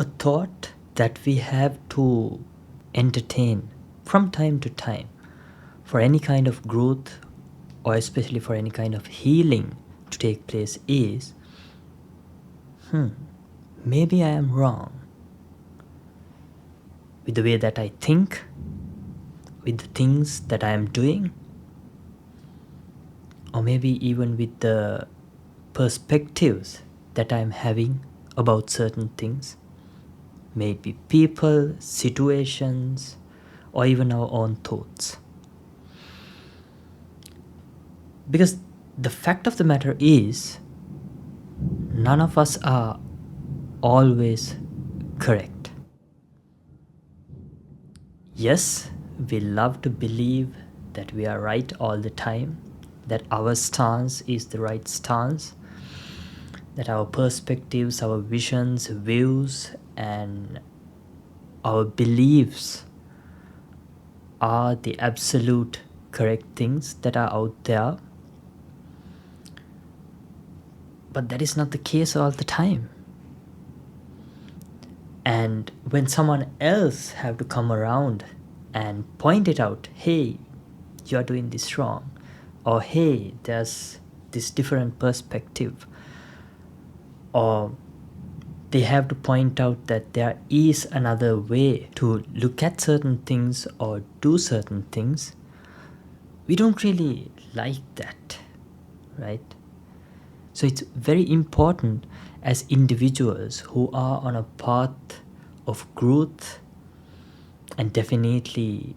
a thought that we have to entertain from time to time for any kind of growth, or especially for any kind of healing to take place, is maybe I am wrong with the way that I think, with the things that I am doing, or maybe even with the perspectives that I am having about certain things, may it be people, situations, or even our own thoughts. Because the fact of the matter is, none of us are always correct. Yes, we love to believe that we are right all the time, that our stance is the right stance, that our perspectives, our visions, views, and our beliefs are the absolute correct things that are out there. But that is not the case all the time. And when someone else have to come around and point it out, hey, you are doing this wrong, or hey, there's this different perspective, or they have to point out that there is another way to look at certain things or do certain things, we don't really like that, right? So it's very important as individuals who are on a path of growth and definitely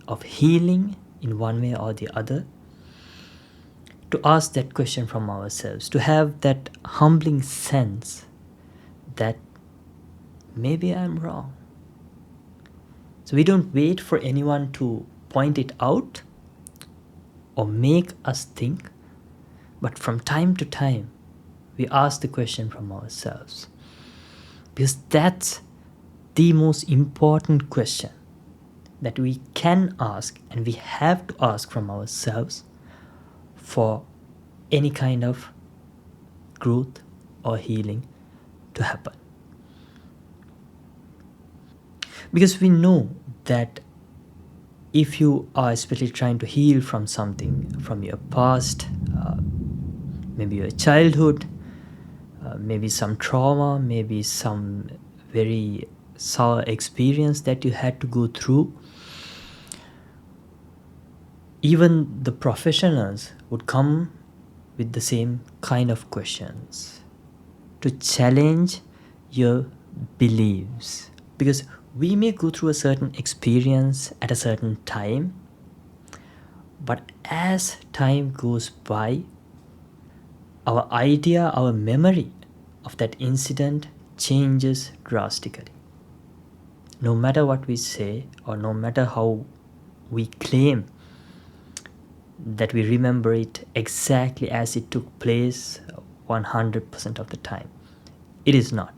of healing in one way or the other, to ask that question from ourselves, to have that humbling sense that maybe I'm wrong. So we don't wait for anyone to point it out or make us think, but from time to time, we ask the question from ourselves. Because that's the most important question that we can ask and we have to ask from ourselves for any kind of growth or healing to happen. Because we know that if you are especially trying to heal from something from your past, maybe your childhood, maybe some trauma, maybe some very sour experience that you had to go through, even the professionals would come with the same kind of questions to challenge your beliefs. Because we may go through a certain experience at a certain time, but as time goes by, our idea, our memory of that incident changes drastically. No matter what we say, or no matter how we claim that we remember it exactly as it took place 100% of the time, it is not.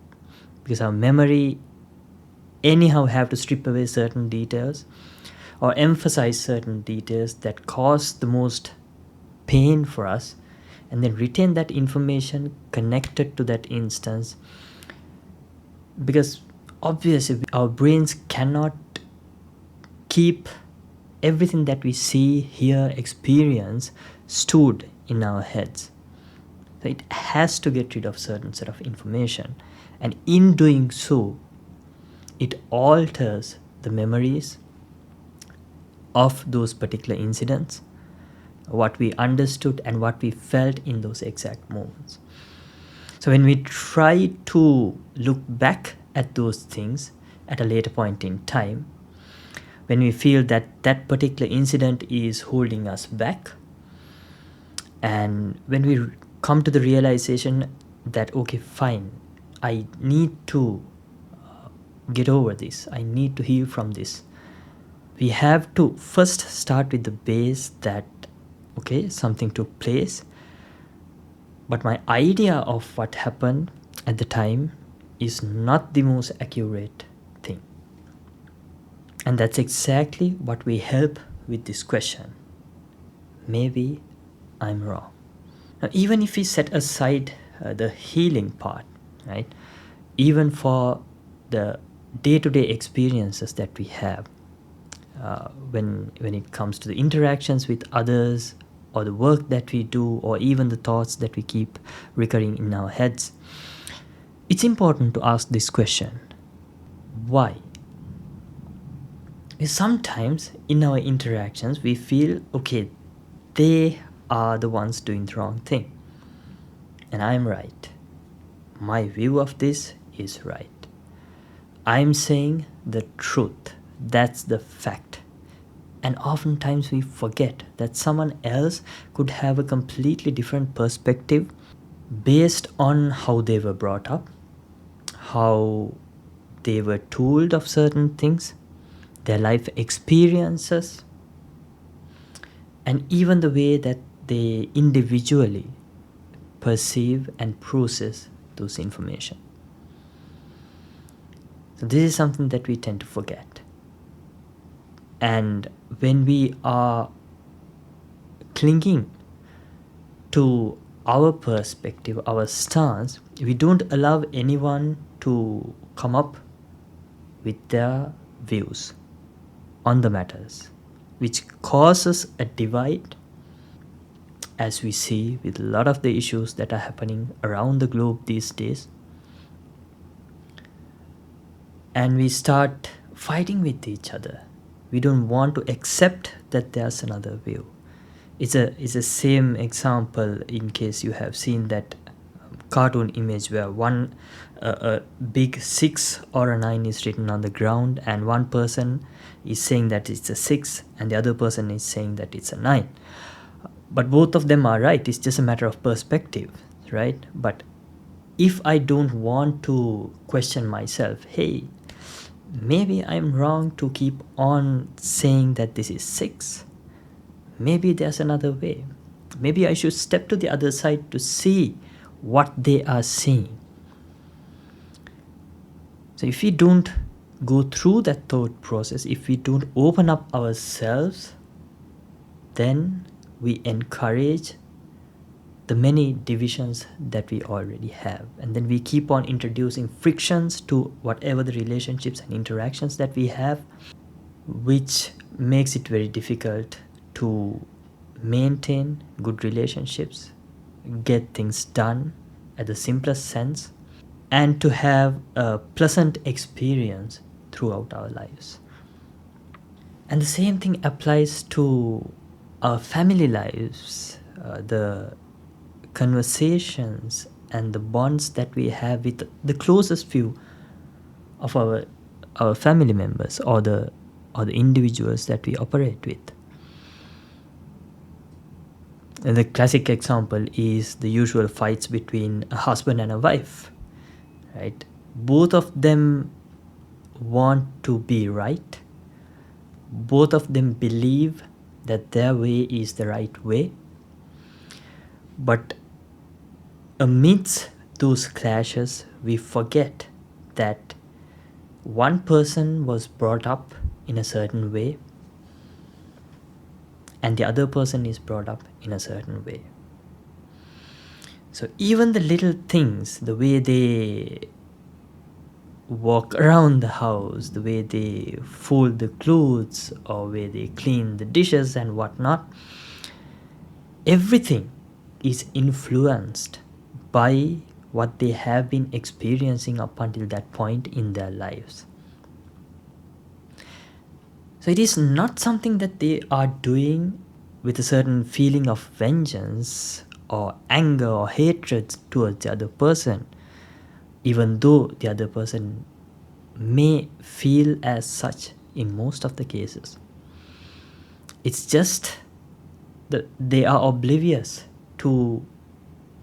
Because our memory anyhow have to strip away certain details or emphasize certain details that cause the most pain for us, and then retain that information connected to that instance. Because obviously our brains cannot keep everything that we see, hear, experience stored in our heads. So it has to get rid of certain set of information, and in doing so, it alters the memories of those particular incidents, what we understood and what we felt in those exact moments. So when we try to look back at those things at a later point in time, when we feel that that particular incident is holding us back, and when we come to the realization that, okay, fine, I need to get over this, I need to heal from this, we have to first start with the base that, okay, something took place, but my idea of what happened at the time is not the most accurate thing. And that's exactly what we help with this question. Maybe I'm wrong. Now, even if we set aside the healing part, right? Even for the day-to-day experiences that we have when it comes to the interactions with others, or the work that we do, or even the thoughts that we keep recurring in our heads, it's important to ask this question: why? Because sometimes in our interactions we feel, okay, they are the ones doing the wrong thing, and I'm right. My view of this is right. I'm saying the truth. That's the fact. And oftentimes we forget that someone else could have a completely different perspective based on how they were brought up, how they were told of certain things, their life experiences, and even the way that they individually perceive and process those information. So this is something that we tend to forget. And when we are clinging to our perspective, our stance, we don't allow anyone to come up with their views on the matters, which causes a divide, as we see with a lot of the issues that are happening around the globe these days. And we start fighting with each other. We don't want to accept that there's another view. It's a same example in case you have seen that cartoon image where a big 6 or a 9 is written on the ground, and one person is saying that it's a 6 and the other person is saying that it's a 9. But both of them are right. It's just a matter of perspective, right? But if I don't want to question myself, hey, maybe I'm wrong to keep on saying that this is 6. Maybe there's another way. Maybe I should step to the other side to see what they are saying. So if we don't go through that thought process, if we don't open up ourselves, then we encourage the many divisions that we already have. And then we keep on introducing frictions to whatever the relationships and interactions that we have, which makes it very difficult to maintain good relationships, get things done at the simplest sense, and to have a pleasant experience throughout our lives. And the same thing applies to our family lives, the conversations and the bonds that we have with the closest few of our family members, or the individuals that we operate with. And the classic example is the usual fights between a husband and a wife, right? Both of them want to be right. Both of them believe that their way is the right way. But amidst those clashes, we forget that one person was brought up in a certain way and the other person is brought up in a certain way. So even the little things, the way they walk around the house, the way they fold the clothes, or way they clean the dishes and whatnot, everything is influenced by what they have been experiencing up until that point in their lives. So it is not something that they are doing with a certain feeling of vengeance or anger or hatred towards the other person, even though the other person may feel as such in most of the cases. It's just that they are oblivious to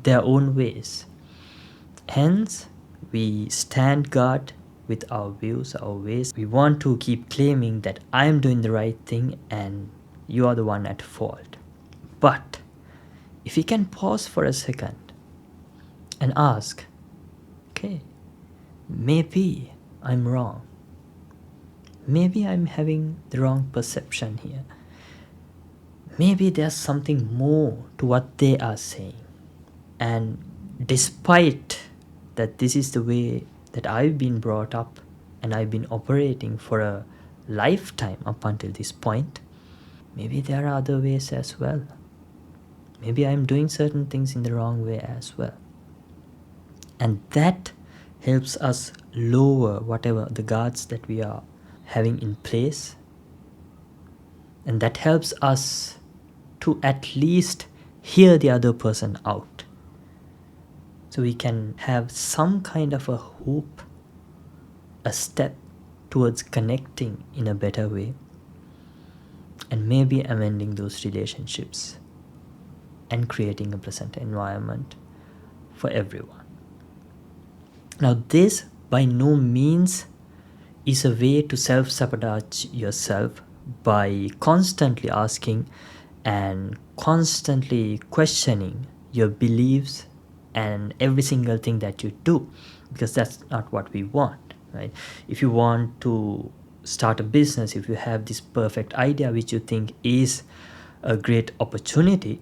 their own ways. Hence, we stand guard with our views, our ways. We want to keep claiming that I am doing the right thing and you are the one at fault. But if we can pause for a second and ask, okay, maybe I'm wrong. Maybe I'm having the wrong perception here. Maybe there's something more to what they are saying. And despite that this is the way that I've been brought up and I've been operating for a lifetime up until this point, maybe there are other ways as well. Maybe I'm doing certain things in the wrong way as well. And that helps us lower whatever the guards that we are having in place. And that helps us to at least hear the other person out. So we can have some kind of a hope, a step towards connecting in a better way, and maybe amending those relationships and creating a pleasant environment for everyone. Now, this by no means is a way to self-sabotage yourself by constantly asking and constantly questioning your beliefs and every single thing that you do, because that's not what we want, right? If you want to start a business, if you have this perfect idea which you think is a great opportunity,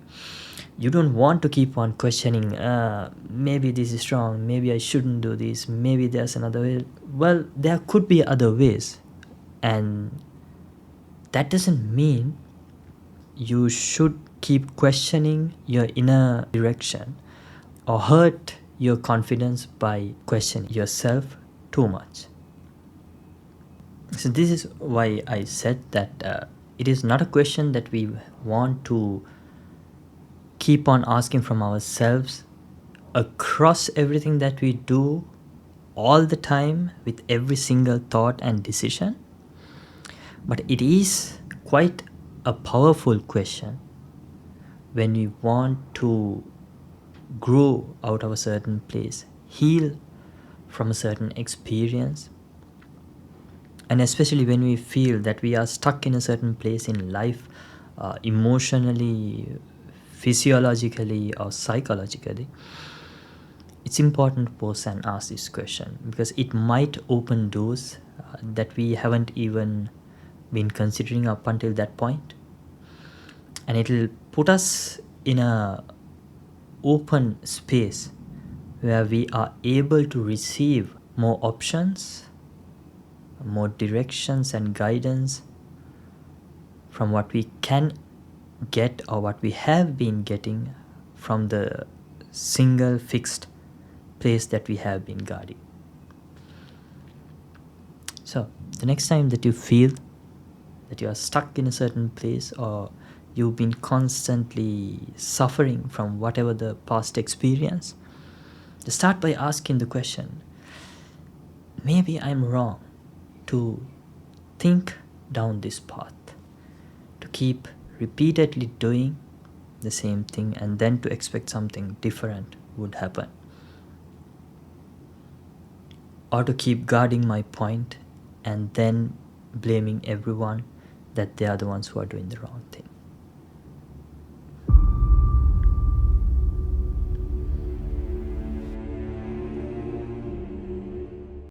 you don't want to keep on questioning, maybe this is wrong, maybe I shouldn't do this, maybe there's another way. Well, there could be other ways, and that doesn't mean you should keep questioning your inner direction or hurt your confidence by questioning yourself too much. So this is why I said that it is not a question that we want to keep on asking from ourselves across everything that we do all the time with every single thought and decision. But it is quite a powerful question when we want to grow out of a certain place, heal from a certain experience, and especially when we feel that we are stuck in a certain place in life, emotionally, physiologically, or psychologically. It's important to pause and ask this question, because it might open doors that we haven't even been considering up until that point, and it'll put us in a open space where we are able to receive more options, more directions and guidance from what we can get or what we have been getting from the single fixed place that we have been guarding. So the next time that you feel that you are stuck in a certain place, or you've been constantly suffering from whatever the past experience, just start by asking the question, maybe I'm wrong to think down this path, to keep repeatedly doing the same thing and then to expect something different would happen, or to keep guarding my point and then blaming everyone that they are the ones who are doing the wrong thing.